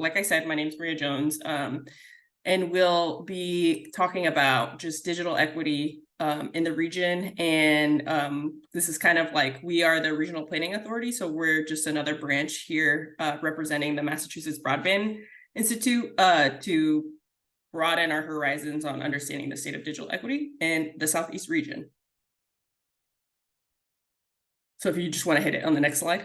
like I said, my name is Maria Jones, and we'll be talking about just digital equity in the region. And this is kind of like, we are the Regional Planning Authority, so we're just another branch here representing the Massachusetts Broadband Institute to broaden our horizons on understanding the state of digital equity in the Southeast region. So if you just want to hit it on the next slide.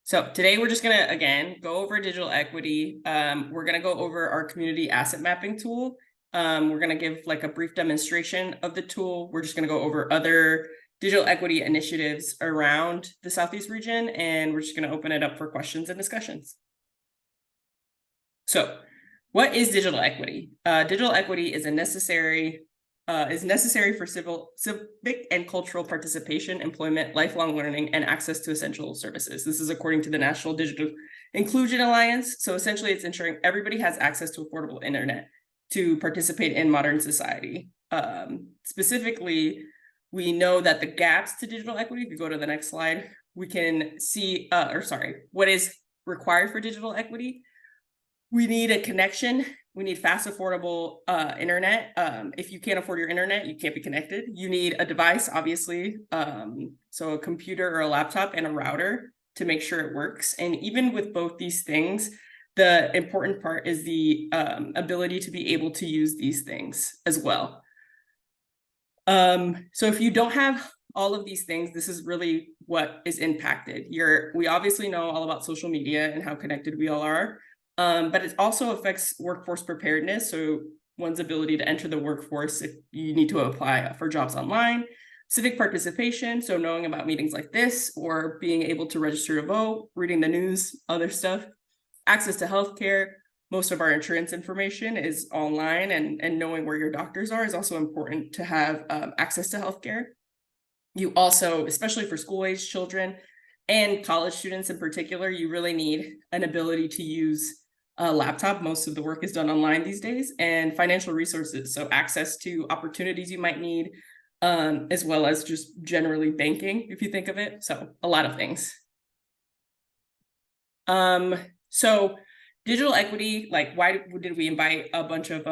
So today we're just gonna, again, go over digital equity. We're gonna go over our community asset mapping tool. We're gonna give like a brief demonstration of the tool. We're just gonna go over other digital equity initiatives around the Southeast region, and we're just gonna open it up for questions and discussions. So what is digital equity? Digital equity is necessary for civic and cultural participation, employment, lifelong learning, and access to essential services. This is according to the National Digital Inclusion Alliance. So essentially, it's ensuring everybody has access to affordable internet to participate in modern society. Specifically, we know that the gaps to digital equity, if you go to the next slide, we can see, what is required for digital equity. We need a connection. We need fast, affordable internet. If you can't afford your internet, you can't be connected. You need a device, obviously. So a computer or a laptop and a router to make sure it works. And even with both these things, the important part is the ability to be able to use these things as well. So if you don't have all of these things, this is really what is impacted. We obviously know all about social media and how connected we all are. But it also affects workforce preparedness. So one's ability to enter the workforce if you need to apply for jobs online, civic participation. So knowing about meetings like this, or being able to register to vote, reading the news, other stuff, access to healthcare. Most of our insurance information is online, and knowing where your doctors are is also important to have access to healthcare. You also, especially for school-age children and college students in particular, you really need an ability to use a laptop. Most of the work is done online these days, and financial resources. So access to opportunities you might need, as well as just generally banking, if you think of it. So a lot of things. So digital equity, like, why did we invite a bunch of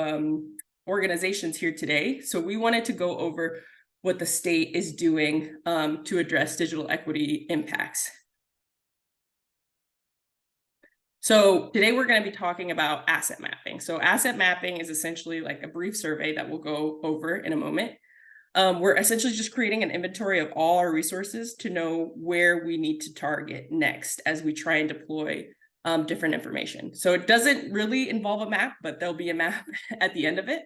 organizations here today? So we wanted to go over what the state is doing to address digital equity impacts. So today we're going to be talking about asset mapping. So asset mapping is essentially like a brief survey that we'll go over in a moment. We're essentially just creating an inventory of all our resources to know where we need to target next as we try and deploy different information. So it doesn't really involve a map, but there'll be a map at the end of it.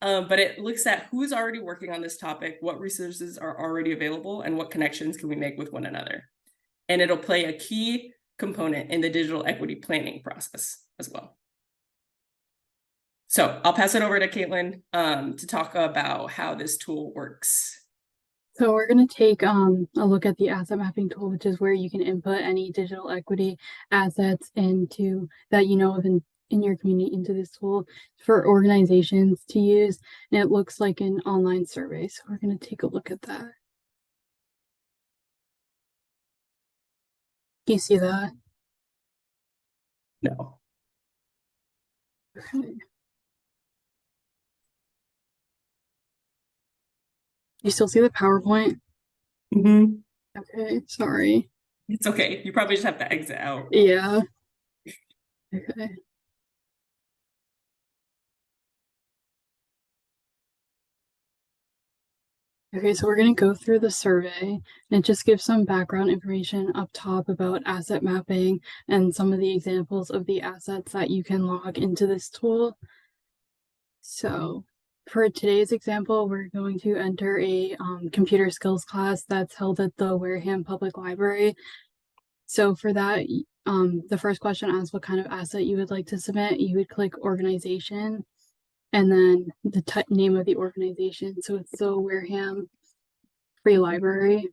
But it looks at who's already working on this topic, what resources are already available, and what connections can we make with one another. And it'll play a key component in the digital equity planning process as well. So I'll pass it over to Caitlin to talk about how this tool works. So we're going to take a look at the asset mapping tool, which is where you can input any digital equity assets into that you know of in your community into this tool for organizations to use. And it looks like an online survey. So we're going to take a look at that. Do you see that? No. Okay. You still see the PowerPoint? Mm-hmm. Okay, sorry. It's okay. You probably just have to exit out. Yeah. Okay. Okay, so we're going to go through the survey, and it just gives some background information up top about asset mapping and some of the examples of the assets that you can log into this tool. So for today's example, we're going to enter a computer skills class that's held at the Wareham Public Library. So for that, the first question asks what kind of asset you would like to submit. You would click organization, and then the name of the organization. So it's the Wareham Free Library.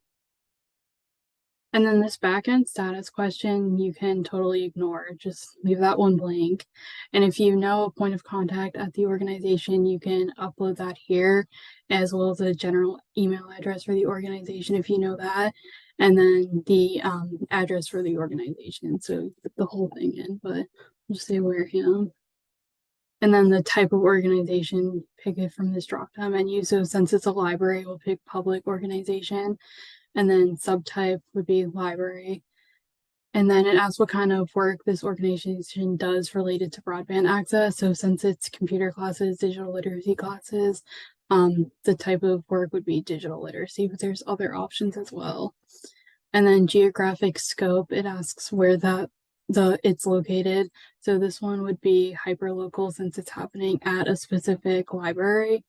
And then this backend status question, you can totally ignore. Just leave that one blank. And if you know a point of contact at the organization, you can upload that here, as well as a general email address for the organization if you know that. and then the address for the organization. So put the whole thing in, but I'll just say Wareham. And then the type of organization, pick it from this drop down menu. So since it's a library, we'll pick public organization. And then subtype would be library. And then it asks what kind of work this organization does related to broadband access. So since it's computer classes, digital literacy classes, the type of work would be digital literacy, but there's other options as well. And then geographic scope, it asks where it's located. So this one would be hyperlocal since it's happening at a specific library.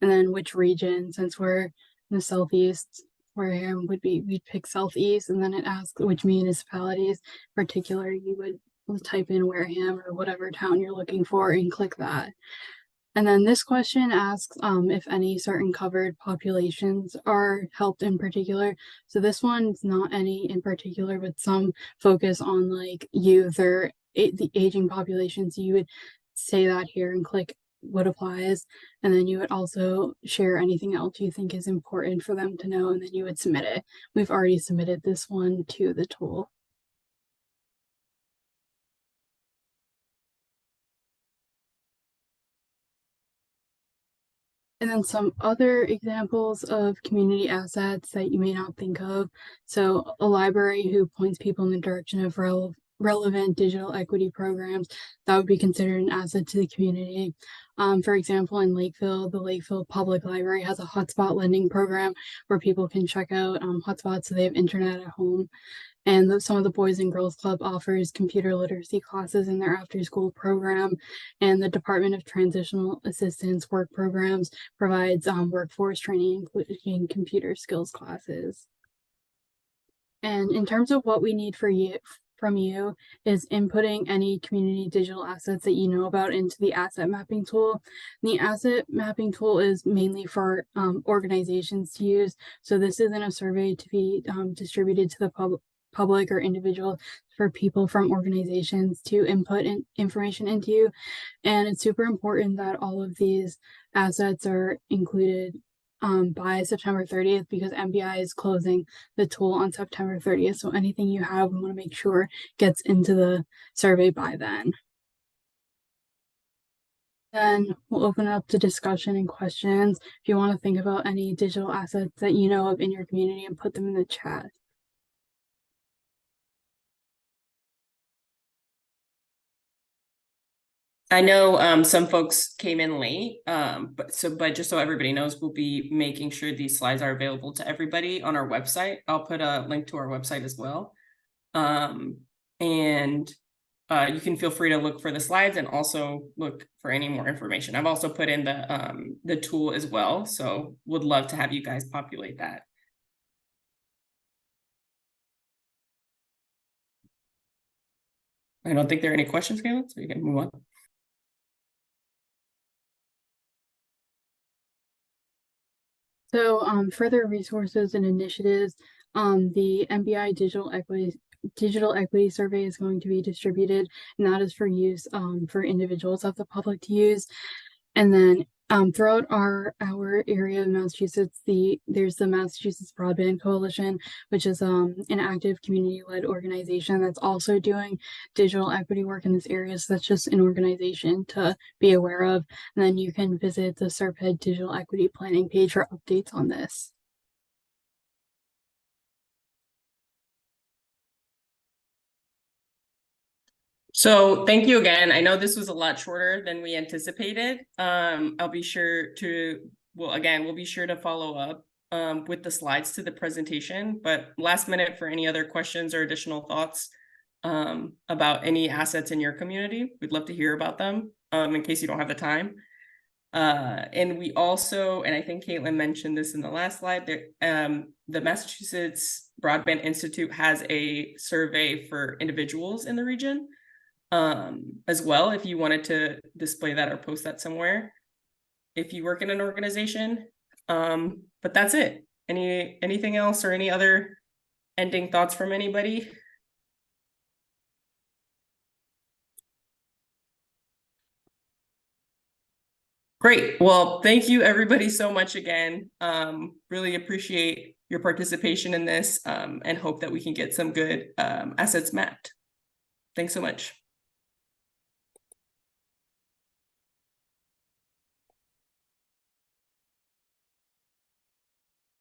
And then which region, since we're in the southeast, Wareham would be, we'd pick southeast, and then it asks which municipalities particular you would type in Wareham or whatever town you're looking for and click that. And then this question asks if any certain covered populations are helped in particular. So this one's not any in particular, but some focus on like youth or the aging population. So you would say that here and click what applies. And then you would also share anything else you think is important for them to know, and then you would submit it. We've already submitted this one to the tool. And then some other examples of community assets that you may not think of. So a library who points people in the direction of relevant digital equity programs, that would be considered an asset to the community. For example, in Lakeville, the Lakeville Public Library has a hotspot lending program where people can check out hotspots so they have internet at home. And some of the Boys and Girls Club offers computer literacy classes in their after school program. And the Department of Transitional Assistance work programs provides workforce training, including computer skills classes. And in terms of what we need from you is inputting any community digital assets that you know about into the asset mapping tool. The asset mapping tool is mainly for organizations to use. So this isn't a survey to be distributed to the public or individual, for people from organizations to input information into. And it's super important that all of these assets are included by September 30th, because MBI is closing the tool on September 30th. So anything you have, we want to make sure gets into the survey by then. Then we'll open it up to discussion and questions. If you want to think about any digital assets that you know of in your community, and put them in the chat. I know some folks came in late, but just so everybody knows, we'll be making sure these slides are available to everybody on our website. I'll put a link to our website as well. And you can feel free to look for the slides and also look for any more information. I've also put in the tool as well, so would love to have you guys populate that. I don't think there are any questions, Caleb, so you can move on. So further resources and initiatives, the MBI Digital Equity Survey is going to be distributed, and that is for use for individuals of the public to use. And then throughout our area of Massachusetts, there's the Massachusetts Broadband Coalition, which is an active community-led organization that's also doing digital equity work in this area. So that's just an organization to be aware of. And then you can visit the Serped Digital Equity Planning page for updates on this. So thank you again. I know this was a lot shorter than we anticipated. I'll be sure to, we'll be sure to follow up with the slides to the presentation, but last minute for any other questions or additional thoughts about any assets in your community, we'd love to hear about them in case you don't have the time. And we also, and I think Caitlin mentioned this in the last slide, the Massachusetts Broadband Institute has a survey for individuals in the region as well, if you wanted to display that or post that somewhere if you work in an organization. But that's it. Anything else or any other ending thoughts from anybody? Great. Well, thank you everybody so much again. Really appreciate your participation in this and hope that we can get some good assets mapped. Thanks so much.